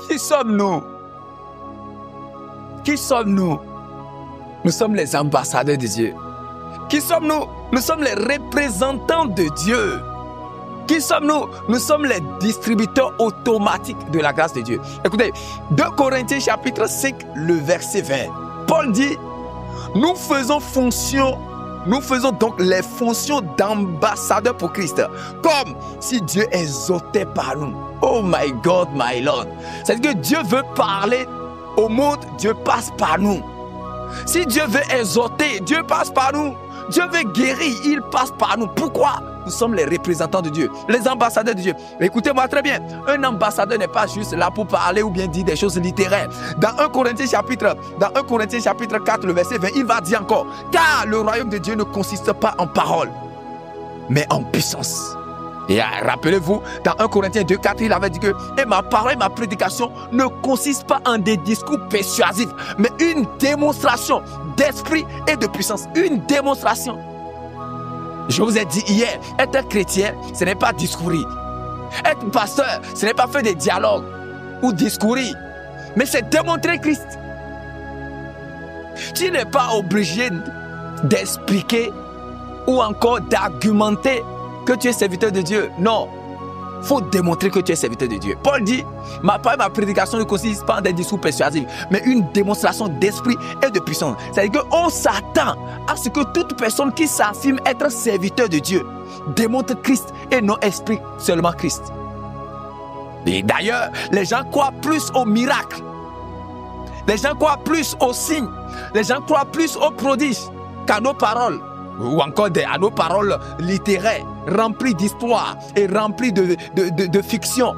Qui sommes-nous? Qui sommes-nous? Nous sommes les ambassadeurs de Dieu. Qui sommes-nous? Nous sommes les représentants de Dieu. Qui sommes-nous? Nous sommes les distributeurs automatiques de la grâce de Dieu. Écoutez, 2 Corinthiens chapitre 5, le verset 20. Paul dit, nous faisons donc les fonctions d'ambassadeurs pour Christ, comme si Dieu exhortait par nous. Oh my God, my Lord. C'est-à-dire que Dieu veut parler au monde, Dieu passe par nous. Si Dieu veut exhorter, Dieu passe par nous. Dieu veut guérir, il passe par nous. Pourquoi? Nous sommes les représentants de Dieu, les ambassadeurs de Dieu. Écoutez-moi très bien, un ambassadeur n'est pas juste là pour parler ou bien dire des choses littéraires. Dans 1 Corinthiens chapitre 4, le verset 20, il va dire encore, car le royaume de Dieu ne consiste pas en parole, mais en puissance. Et rappelez-vous, dans 1 Corinthiens 2, 4, il avait dit que et ma parole et ma prédication ne consistent pas en des discours persuasifs, mais une démonstration d'esprit et de puissance. Une démonstration. Je vous ai dit hier, être un chrétien, ce n'est pas discourir. Être pasteur, ce n'est pas faire des dialogues ou discourir, mais c'est démontrer Christ. Tu n'es pas obligé d'expliquer ou encore d'argumenter que tu es serviteur de Dieu. Non, il faut démontrer que tu es serviteur de Dieu. Paul dit, ma prédication ne consiste pas en des discours persuasifs, mais une démonstration d'esprit et de puissance. C'est-à-dire qu'on s'attend à ce que toute personne qui s'affirme être serviteur de Dieu démontre Christ et non explique seulement Christ. Et d'ailleurs, les gens croient plus aux miracles. Les gens croient plus aux signes. Les gens croient plus aux prodiges qu'à nos paroles. Ou encore à nos paroles littéraires, remplies d'histoire et remplies de fiction.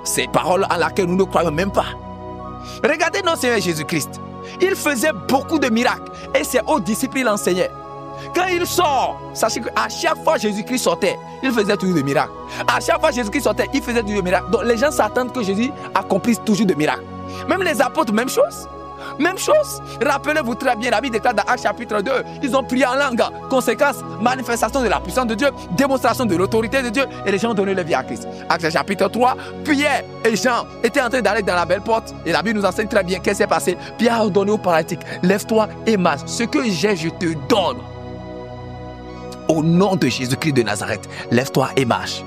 Ces paroles à laquelle nous ne croyons même pas. Regardez notre Seigneur Jésus-Christ. Il faisait beaucoup de miracles et c'est aux disciples il enseignait. Quand il sort, sachez qu'à chaque fois Jésus-Christ sortait, il faisait toujours des miracles. À chaque fois Jésus-Christ sortait, il faisait toujours des miracles. Donc les gens s'attendent que Jésus accomplisse toujours des miracles. Même les apôtres, même chose. Même chose. Rappelez-vous très bien, la Bible déclare dans Actes chapitre 2, ils ont prié en langue. Conséquence, manifestation de la puissance de Dieu, démonstration de l'autorité de Dieu, et les gens ont donné leur vie à Christ. Actes chapitre 3, Pierre et Jean étaient en train d'aller dans la belle porte, et la Bible nous enseigne très bien qu'est-ce qui s'est passé. Pierre a ordonné au paralytique, lève-toi et marche. Ce que j'ai, je te donne. Au nom de Jésus-Christ de Nazareth, lève-toi et marche.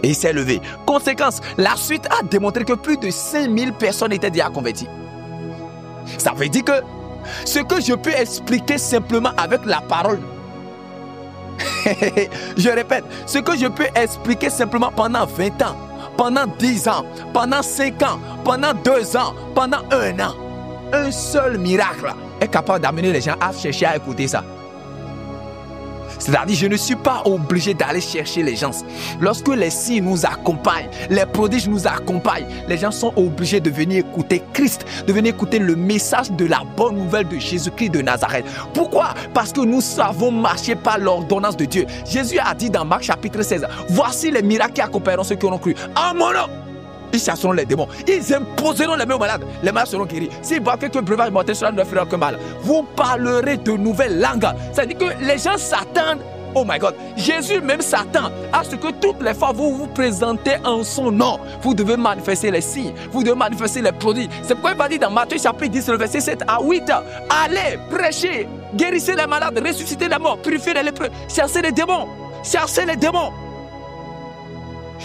Et il s'est levé. Conséquence, la suite a démontré que plus de 5000 personnes étaient déjà converties. Ça veut dire que ce que je peux expliquer simplement avec la parole, je répète, ce que je peux expliquer simplement pendant 20 ans, pendant 10 ans, pendant 5 ans, pendant 2 ans, pendant 1 an, un seul miracle est capable d'amener les gens à chercher à écouter ça. C'est-à-dire, je ne suis pas obligé d'aller chercher les gens. Lorsque les signes nous accompagnent, les prodiges nous accompagnent, les gens sont obligés de venir écouter Christ, de venir écouter le message de la bonne nouvelle de Jésus-Christ de Nazareth. Pourquoi? Parce que nous savons marcher par l'ordonnance de Dieu. Jésus a dit dans Marc chapitre 16, voici les miracles qui accompagneront ceux qui auront cru. En mon nom, ils chasseront les démons. Ils imposeront les mains aux malades. Les malades seront guéris. S'ils boivent quelques breuvages mortels, cela ne leur fera aucun mal. Vous parlerez de nouvelles langues. C'est-à-dire que les gens s'attendent. Oh my God. Jésus même s'attend à ce que toutes les fois vous vous présentez en son nom. Vous devez manifester les signes. Vous devez manifester les prodiges. C'est pourquoi il va dire dans Matthieu chapitre 10, le verset 7 à 8. Allez, prêchez, guérissez les malades, ressuscitez les morts, purifiez les lépreux, chassez les démons. Chassez les démons.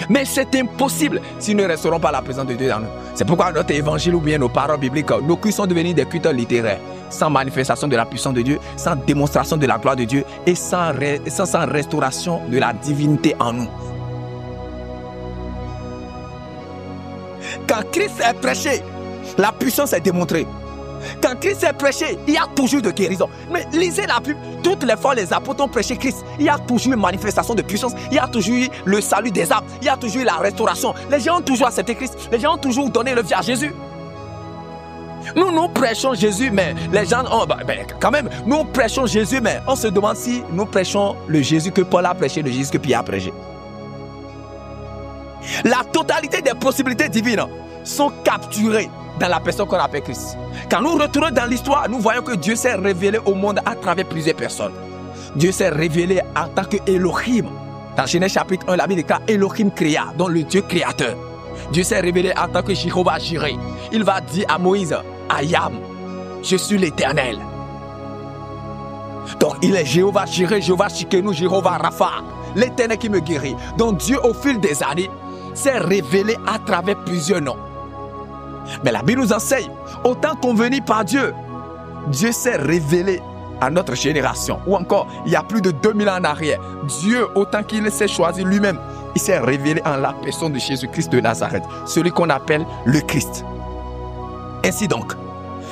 Mais c'est impossible s'ils ne resteront pas la présence de Dieu dans nous. C'est pourquoi notre évangile ou bien nos paroles bibliques, nos cultes sont devenus des cultes littéraires, sans manifestation de la puissance de Dieu, sans démonstration de la gloire de Dieu et sans restauration de la divinité en nous. Quand Christ est prêché, la puissance est démontrée. Quand Christ est prêché, il y a toujours de guérison. Mais lisez la Bible, toutes les fois les apôtres ont prêché Christ, il y a toujours une manifestation de puissance, il y a toujours eu le salut des âmes, il y a toujours eu la restauration. Les gens ont toujours accepté Christ, les gens ont toujours donné leur vie à Jésus. Nous prêchons Jésus, mais les gens, quand même, nous prêchons Jésus, mais on se demande si nous prêchons le Jésus que Paul a prêché, le Jésus que Pierre a prêché. La totalité des possibilités divines sont capturées dans la personne qu'on appelle Christ. Quand nous retournons dans l'histoire, nous voyons que Dieu s'est révélé au monde à travers plusieurs personnes. Dieu s'est révélé en tant que Elohim. Dans Genèse chapitre 1, la Bible déclare Elohim créa, donc le Dieu créateur. Dieu s'est révélé en tant que Jéhovah Jireh. Il va dire à Moïse, I am, je suis l'Éternel. Donc il est Jéhovah Jireh, Jéhovah Shikenu, Jéhovah Rapha, l'Éternel qui me guérit. Donc Dieu au fil des années s'est révélé à travers plusieurs noms. Mais la Bible nous enseigne, autant convenu par Dieu, Dieu s'est révélé à notre génération. Ou encore, il y a plus de 2000 ans en arrière, Dieu, autant qu'il s'est choisi lui-même, il s'est révélé en la personne de Jésus-Christ de Nazareth, celui qu'on appelle le Christ. Ainsi donc,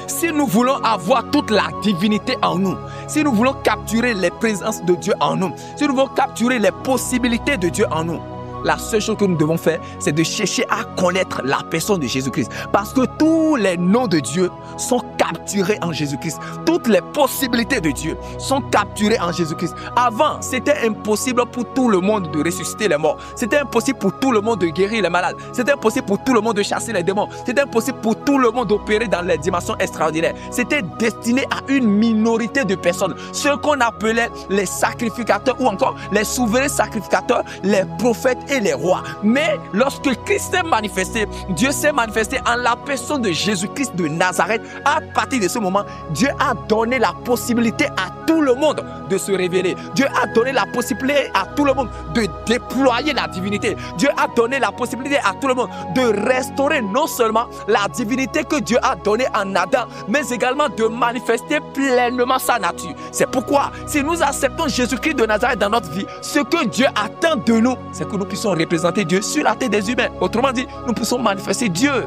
si nous voulons avoir toute la divinité en nous, si nous voulons capturer les présences de Dieu en nous, si nous voulons capturer les possibilités de Dieu en nous, la seule chose que nous devons faire, c'est de chercher à connaître la personne de Jésus-Christ. Parce que tous les noms de Dieu sont capturés en Jésus-Christ. Toutes les possibilités de Dieu sont capturées en Jésus-Christ. Avant, c'était impossible pour tout le monde de ressusciter les morts. C'était impossible pour tout le monde de guérir les malades. C'était impossible pour tout le monde de chasser les démons. C'était impossible pour tout le monde d'opérer dans les dimensions extraordinaires. C'était destiné à une minorité de personnes. Ceux qu'on appelait les sacrificateurs ou encore les souverains sacrificateurs, les prophètes et les rois. Mais lorsque Christ s'est manifesté, Dieu s'est manifesté en la personne de Jésus-Christ de Nazareth. À partir de ce moment, Dieu a donné la possibilité à tout le monde de se révéler. Dieu a donné la possibilité à tout le monde de déployer la divinité. Dieu a donné la possibilité à tout le monde de restaurer non seulement la divinité que Dieu a donnée en Adam, mais également de manifester pleinement sa nature. C'est pourquoi, si nous acceptons Jésus-Christ de Nazareth dans notre vie, ce que Dieu attend de nous, c'est que nous puissions représenter Dieu sur la terre des humains. Autrement dit, nous puissions manifester Dieu.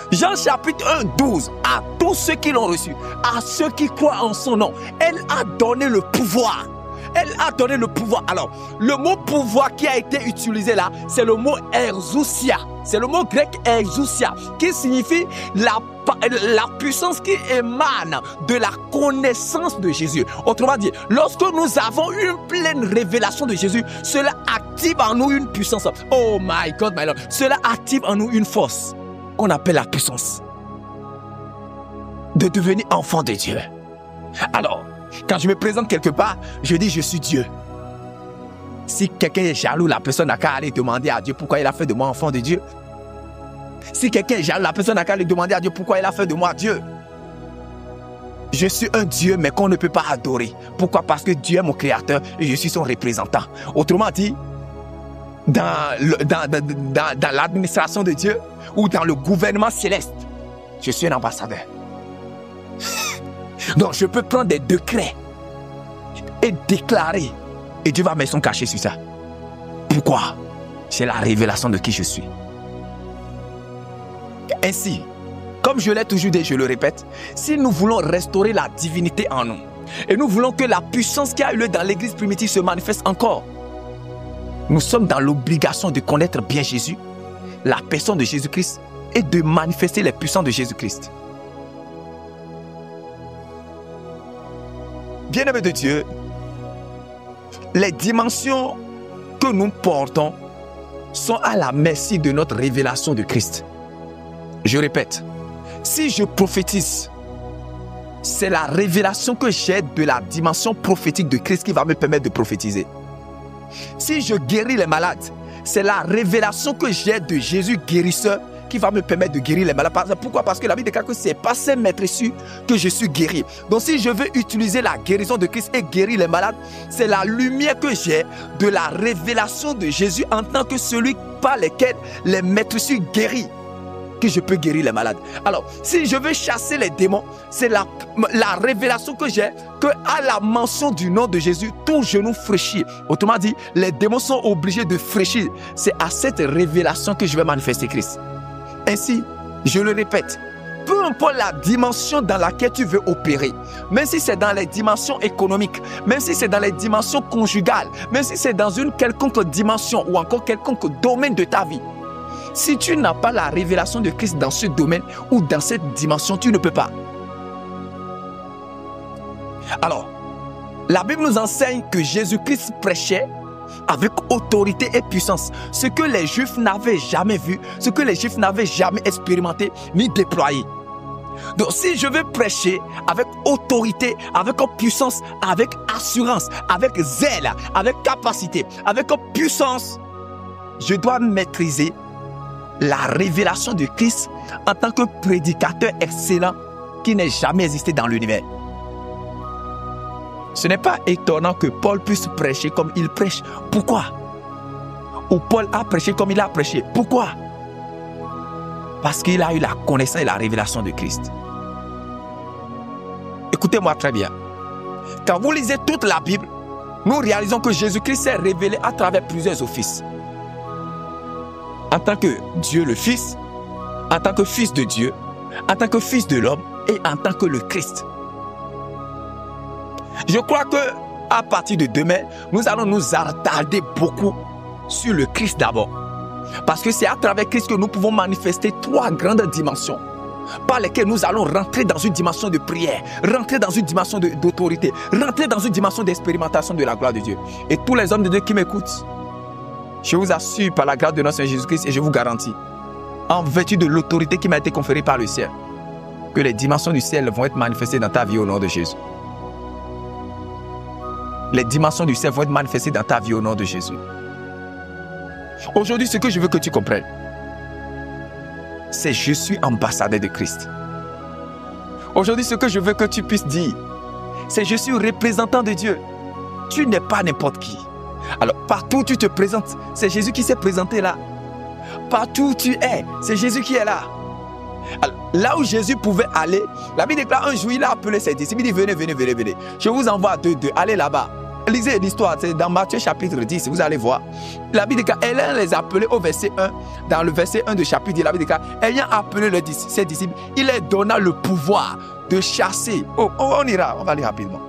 Jean chapitre 1, 12, à tous ceux qui l'ont reçu, à ceux qui croient en son nom, elle a donné le pouvoir. Elle a donné le pouvoir. Alors, le mot pouvoir qui a été utilisé là, c'est le mot exousia. C'est le mot grec exousia, qui signifie la puissance qui émane de la connaissance de Jésus. Autrement dit, lorsque nous avons une pleine révélation de Jésus, cela active en nous une puissance. Oh my God, my Lord. Cela active en nous une force qu'on appelle la puissance de devenir enfant de Dieu. Alors, quand je me présente quelque part, je dis je suis Dieu. Si quelqu'un est jaloux, la personne n'a qu'à aller demander à Dieu pourquoi il a fait de moi enfant de Dieu. Si quelqu'un est jaloux, la personne n'a qu'à aller demander à Dieu pourquoi il a fait de moi Dieu. Je suis un Dieu, mais qu'on ne peut pas adorer. Pourquoi? Parce que Dieu est mon créateur et je suis son représentant. Autrement dit, dans l'administration de Dieu ou dans le gouvernement céleste, je suis un ambassadeur. Donc je peux prendre des décrets et déclarer, et Dieu va mettre son cachet sur ça. Pourquoi? C'est la révélation de qui je suis. Ainsi, comme je l'ai toujours dit, je le répète, si nous voulons restaurer la divinité en nous, et nous voulons que la puissance qui a eu lieu dans l'église primitive se manifeste encore, nous sommes dans l'obligation de connaître bien Jésus, la personne de Jésus-Christ, et de manifester les puissances de Jésus-Christ. Bien-aimés de Dieu, les dimensions que nous portons sont à la merci de notre révélation de Christ. Je répète, si je prophétise, c'est la révélation que j'ai de la dimension prophétique de Christ qui va me permettre de prophétiser. Si je guéris les malades, c'est la révélation que j'ai de Jésus guérisseur qui va me permettre de guérir les malades. Pourquoi? Parce que la Bible déclare que c'est par ses maîtresses que je suis guéri. Donc si je veux utiliser la guérison de Christ et guérir les malades, c'est la lumière que j'ai de la révélation de Jésus en tant que celui par lequel les maîtresses guérissent, que je peux guérir les malades. Alors, si je veux chasser les démons, c'est la révélation que j'ai que à la mention du nom de Jésus, tout genou fléchit. Autrement dit, les démons sont obligés de fléchir. C'est à cette révélation que je vais manifester Christ. Ainsi, je le répète, peu importe la dimension dans laquelle tu veux opérer, même si c'est dans les dimensions économiques, même si c'est dans les dimensions conjugales, même si c'est dans une quelconque dimension ou encore quelconque domaine de ta vie, si tu n'as pas la révélation de Christ dans ce domaine ou dans cette dimension, tu ne peux pas. Alors, la Bible nous enseigne que Jésus-Christ prêchait avec autorité et puissance, ce que les Juifs n'avaient jamais vu, ce que les Juifs n'avaient jamais expérimenté ni déployé. Donc si je veux prêcher avec autorité, avec puissance, avec assurance, avec zèle, avec capacité, avec puissance, je dois maîtriser la révélation de Christ en tant que prédicateur excellent qui n'ait jamais existé dans l'univers. Ce n'est pas étonnant que Paul puisse prêcher comme il prêche. Pourquoi? Ou Paul a prêché comme il a prêché. Pourquoi? Parce qu'il a eu la connaissance et la révélation de Christ. Écoutez-moi très bien. Quand vous lisez toute la Bible, nous réalisons que Jésus-Christ s'est révélé à travers plusieurs offices. En tant que Dieu le Fils, en tant que Fils de Dieu, en tant que Fils de l'homme et en tant que le Christ. Je crois que à partir de demain, nous allons nous attarder beaucoup sur le Christ d'abord. Parce que c'est à travers Christ que nous pouvons manifester 3 grandes dimensions par lesquelles nous allons rentrer dans une dimension de prière, rentrer dans une dimension d'autorité, rentrer dans une dimension d'expérimentation de la gloire de Dieu. Et tous les hommes de Dieu qui m'écoutent, je vous assure par la grâce de notre Seigneur Jésus-Christ et je vous garantis, en vertu de l'autorité qui m'a été conférée par le ciel, que les dimensions du ciel vont être manifestées dans ta vie au nom de Jésus. Les dimensions du ciel vont être manifestées dans ta vie au nom de Jésus. Aujourd'hui, ce que je veux que tu comprennes, c'est je suis ambassadeur de Christ. Aujourd'hui, ce que je veux que tu puisses dire, c'est je suis représentant de Dieu. Tu n'es pas n'importe qui. Alors, partout où tu te présentes, c'est Jésus qui s'est présenté là. Partout où tu es, c'est Jésus qui est là. Alors, là où Jésus pouvait aller, la Bible déclare un jour, il a appelé ses disciples, il dit venez, venez, venez, venez. Je vous envoie à 2, allez là-bas. Lisez l'histoire, c'est dans Matthieu chapitre 10, vous allez voir. La Bible déclare, elle les a appelés au verset 1, dans le verset 1 de chapitre 10, la Bible déclare, ayant appelé ses disciples, il leur donna le pouvoir de chasser. Oh, on ira, on va aller rapidement.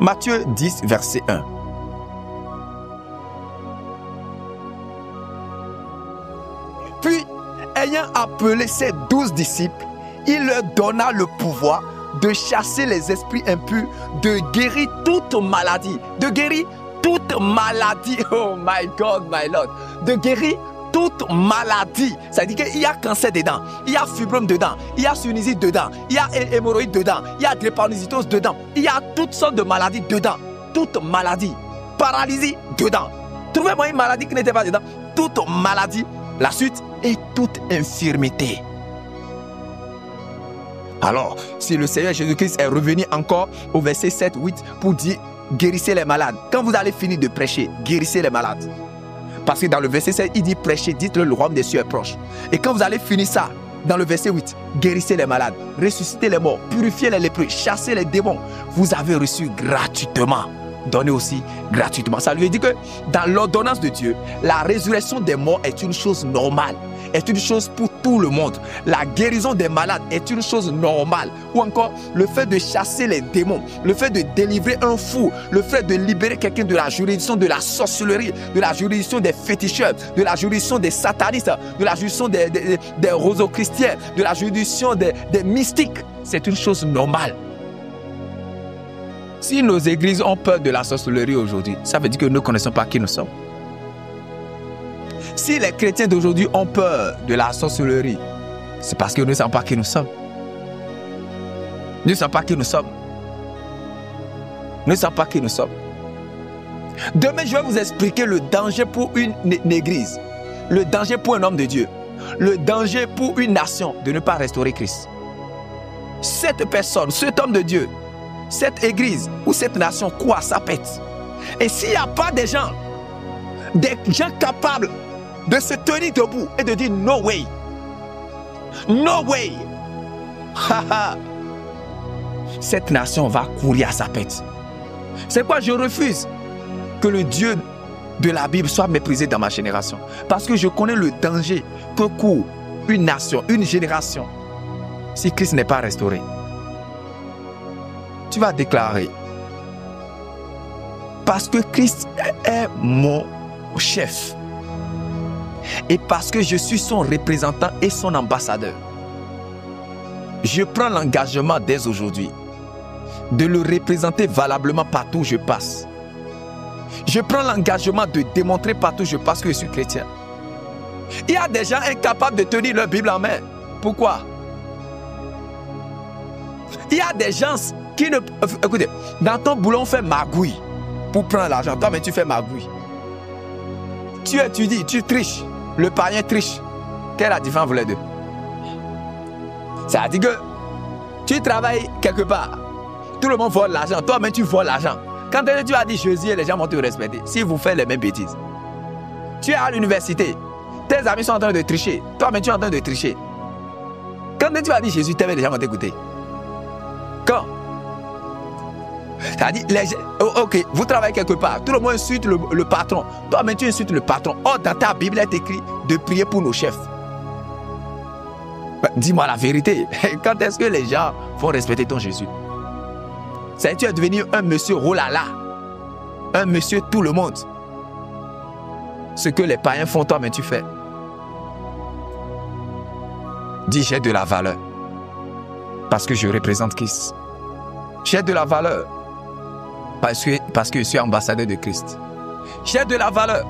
Matthieu 10, verset 1. Puis, ayant appelé ses 12 disciples, il leur donna le pouvoir de chasser les esprits impurs, de guérir toute maladie. De guérir toute maladie. Oh my God, my Lord. De guérir toute maladie. Ça veut dire qu'il y a cancer dedans, il y a fibrome dedans, il y a sinusite dedans, il y a hémorroïde dedans, il y a drépanocytose dedans, il y a toutes sortes de maladies dedans. Toute maladie. Paralysie dedans. Trouvez-moi une maladie qui n'était pas dedans. Toute maladie. La suite est toute infirmité. Alors, si le Seigneur Jésus-Christ est revenu encore au verset 7, 8 pour dire guérissez les malades. Quand vous allez finir de prêcher, guérissez les malades. Parce que dans le verset 7, il dit prêchez, dites-le, le royaume des cieux est proche. Et quand vous allez finir ça, dans le verset 8, guérissez les malades, ressuscitez les morts, purifiez les lépreux, chassez les démons. Vous avez reçu gratuitement. Donnez aussi gratuitement. Ça veut dire que dans l'ordonnance de Dieu, la résurrection des morts est une chose normale, est une chose pour tout le monde. La guérison des malades est une chose normale. Ou encore, le fait de chasser les démons, le fait de délivrer un fou, le fait de libérer quelqu'un de la juridiction de la sorcellerie, de la juridiction des féticheurs, de la juridiction des satanistes, de la juridiction des roso-chrétiens, de la juridiction des mystiques, c'est une chose normale. Si nos églises ont peur de la sorcellerie aujourd'hui, ça veut dire que nous ne connaissons pas qui nous sommes. Si les chrétiens d'aujourd'hui ont peur de la sorcellerie, c'est parce que nous ne savons pas qui nous sommes. Nous ne savons pas qui nous sommes. Nous ne savons pas qui nous sommes. Demain, je vais vous expliquer le danger pour une église, le danger pour un homme de Dieu, le danger pour une nation de ne pas restaurer Christ. Cette personne, cet homme de Dieu, cette église ou cette nation, quoi, ça pète. Et s'il n'y a pas des gens capables de se tenir debout et de dire no way, no way, cette nation va courir à sa pète. C'est pourquoi je refuse que le Dieu de la Bible soit méprisé dans ma génération. Parce que je connais le danger que court une nation, une génération, si Christ n'est pas restauré. Tu vas déclarer, parce que Christ est mon chef et parce que je suis son représentant et son ambassadeur, je prends l'engagement dès aujourd'hui de le représenter valablement partout où je passe. Je prends l'engagement de démontrer partout où je passe que je suis chrétien. Il y a des gens incapables de tenir leur Bible en main. Pourquoi? Il y a des gens qui ne... Écoutez, dans ton boulot, on fait magouille pour prendre l'argent. Toi, mais tu fais magouille. Tu étudies, tu triches. Le païen triche. Quelle est la différence entre les deux? Ça veut dire que tu travailles quelque part. Tout le monde vole l'argent. Toi, mais tu voles l'argent. Quand tu as dit Jésus, les gens vont te respecter. Si vous faites les mêmes bêtises. Tu es à l'université. Tes amis sont en train de tricher. Toi, mais tu es en train de tricher. Quand tu as dit Jésus, les gens vont t'écouter. Quand? Ça dit, ok, vous travaillez quelque part. Tout le monde insulte le patron. Toi, mais tu insultes le patron. Oh, dans ta Bible, il est écrit de prier pour nos chefs. Dis-moi la vérité. Quand est-ce que les gens vont respecter ton Jésus? Ça, tu es devenu un monsieur rolala. Un monsieur tout le monde. Ce que les païens font, toi, mais tu fais. Dis, j'ai de la valeur. Parce que je représente Christ. J'ai de la valeur. Parce que je suis ambassadeur de Christ. J'ai de la valeur.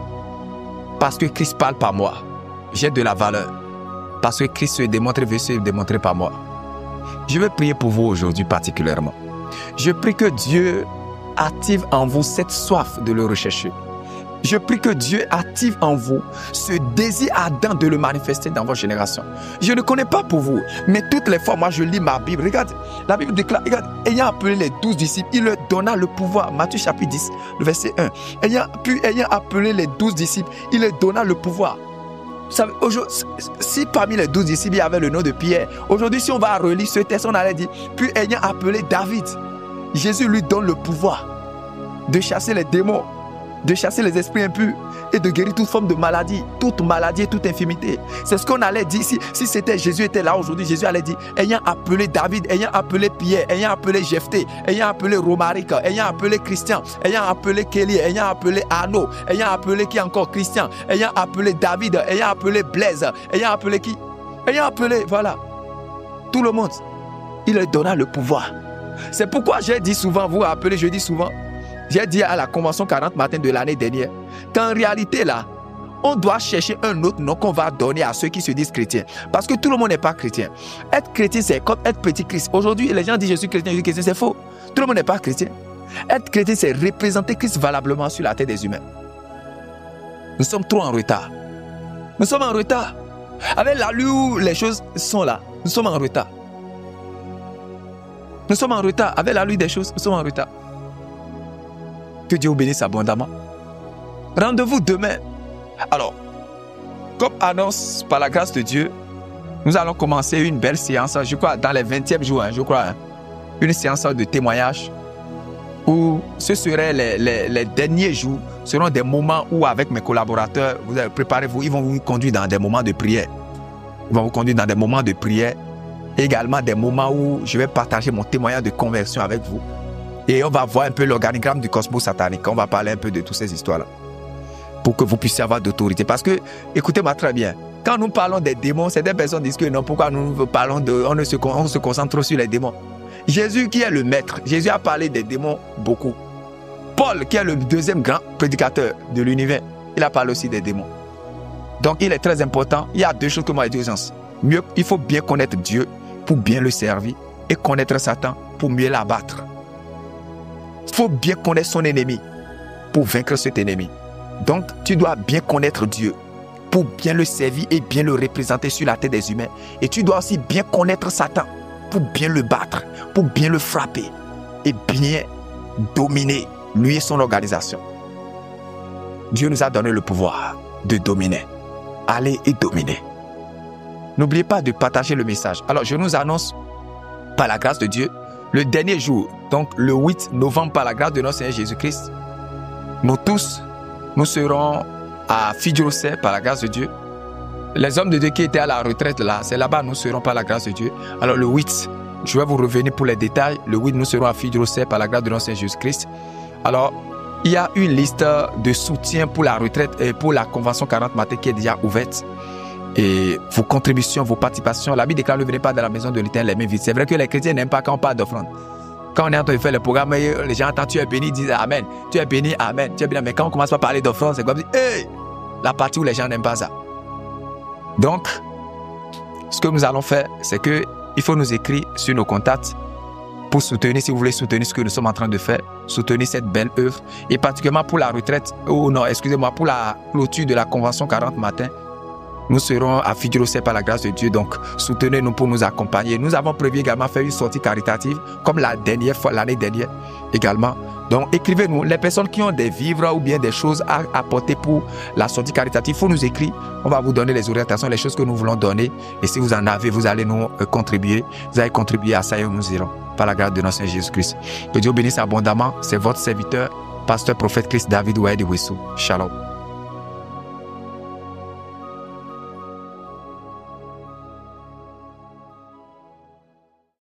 Parce que Christ parle par moi. J'ai de la valeur. Parce que Christ se démontre et veut se démontrer par moi. Je veux prier pour vous aujourd'hui particulièrement. Je prie que Dieu active en vous cette soif de le rechercher. Je prie que Dieu active en vous ce désir ardent de le manifester dans votre génération. Je ne connais pas pour vous, mais toutes les fois, moi, je lis ma Bible. Regarde, la Bible déclare, regarde, ayant appelé les 12 disciples, il leur donna le pouvoir. Matthieu chapitre 10, le verset 1. Ayant appelé les 12 disciples, il leur donna le pouvoir. Si parmi les 12 disciples, il y avait le nom de Pierre, aujourd'hui, si on va relire ce texte, on allait dire, puis ayant appelé David, Jésus lui donne le pouvoir de chasser les démons, de chasser les esprits impurs et de guérir toute forme de maladie et toute infirmité. C'est ce qu'on allait dire si c'était Jésus était là aujourd'hui. Jésus allait dire, ayant appelé David, ayant appelé Pierre, ayant appelé Jephthé, ayant appelé Romaric, ayant appelé Christian, ayant appelé Kelly, ayant appelé Arnaud, ayant appelé qui encore Christian, ayant appelé David, ayant appelé Blaise, ayant appelé qui? Ayant appelé, voilà, tout le monde. Il leur donna le pouvoir. C'est pourquoi j'ai dit souvent, vous vous rappelez, je dis souvent, j'ai dit à la convention 40 matin de l'année dernière qu'en réalité là, on doit chercher un autre nom qu'on va donner à ceux qui se disent chrétiens. Parce que tout le monde n'est pas chrétien. Être chrétien, c'est comme être petit Christ. Aujourd'hui, les gens disent je suis chrétien, c'est faux. Tout le monde n'est pas chrétien. Être chrétien, c'est représenter Christ valablement sur la terre des humains. Nous sommes trop en retard. Nous sommes en retard. Avec l'allure où les choses sont là, nous sommes en retard. Nous sommes en retard. Avec l'allure des choses, nous sommes en retard. Que Dieu vous bénisse abondamment. Rendez-vous demain. Alors, comme annonce par la grâce de Dieu, nous allons commencer une belle séance, je crois, dans les 20e jours, je crois, une séance de témoignage où ce seraient les derniers jours, seront des moments où, avec mes collaborateurs, vous allez préparez-vous, ils vont vous conduire dans des moments de prière. Ils vont vous conduire dans des moments de prière, et également des moments où je vais partager mon témoignage de conversion avec vous. Et on va voir un peu l'organigramme du cosmos satanique. On va parler un peu de toutes ces histoires-là. Pour que vous puissiez avoir d'autorité. Parce que, écoutez-moi très bien, quand nous parlons des démons, certaines personnes disent que non, pourquoi nous parlons on se concentre trop sur les démons. Jésus qui est le maître, Jésus a parlé des démons beaucoup. Paul qui est le deuxième grand prédicateur de l'univers, il a parlé aussi des démons. Donc il est très important, il y a deux choses que moi j'ai dit urgence. Mieux, il faut bien connaître Dieu pour bien le servir et connaître Satan pour mieux l'abattre. Il faut bien connaître son ennemi pour vaincre cet ennemi. Donc, tu dois bien connaître Dieu pour bien le servir et bien le représenter sur la terre des humains. Et tu dois aussi bien connaître Satan pour bien le battre, pour bien le frapper et bien dominer lui et son organisation. Dieu nous a donné le pouvoir de dominer. Allez et dominer. N'oubliez pas de partager le message. Alors, je nous annonce, par la grâce de Dieu, le dernier jour, donc le 8 novembre, par la grâce de notre Seigneur Jésus-Christ, nous tous, nous serons à Fidjrosset par la grâce de Dieu. Les hommes de Dieu qui étaient à la retraite là, c'est là-bas nous serons par la grâce de Dieu. Alors le 8, je vais vous revenir pour les détails. Le 8, nous serons à Fidjrosset par la grâce de notre Seigneur Jésus-Christ. Alors, il y a une liste de soutien pour la retraite et pour la convention 40 matin qui est déjà ouverte. Et vos contributions, vos participations, la Bible déclare ne venez pas dans la maison de l'Éternel les mains vides. C'est vrai que les chrétiens n'aiment pas quand on parle d'offrande. Quand on est en train de faire le programme, les gens entendent tu es béni, ils disent Amen. Tu es béni, Amen. Tu es béni. Mais quand on commence par parler d'offrande, c'est comme hey! La partie où les gens n'aiment pas ça. Donc, ce que nous allons faire, c'est qu'il faut nous écrire sur nos contacts pour soutenir, si vous voulez soutenir ce que nous sommes en train de faire, soutenir cette belle œuvre, et particulièrement pour la retraite, ou non, excusez-moi, pour la clôture de la Convention 40 matin, nous serons à Figueroa par la grâce de Dieu, donc soutenez-nous pour nous accompagner. Nous avons prévu également faire une sortie caritative, comme la dernière fois, l'année dernière également. Donc écrivez-nous, les personnes qui ont des vivres ou bien des choses à apporter pour la sortie caritative, il faut nous écrire. On va vous donner les orientations, les choses que nous voulons donner. Et si vous en avez, vous allez nous contribuer. Vous allez contribuer à ça et nous irons. Par la grâce de notre Seigneur Jésus-Christ. Que Dieu bénisse abondamment. C'est votre serviteur, pasteur prophète Christ David Ouaïdi Wissou. Shalom.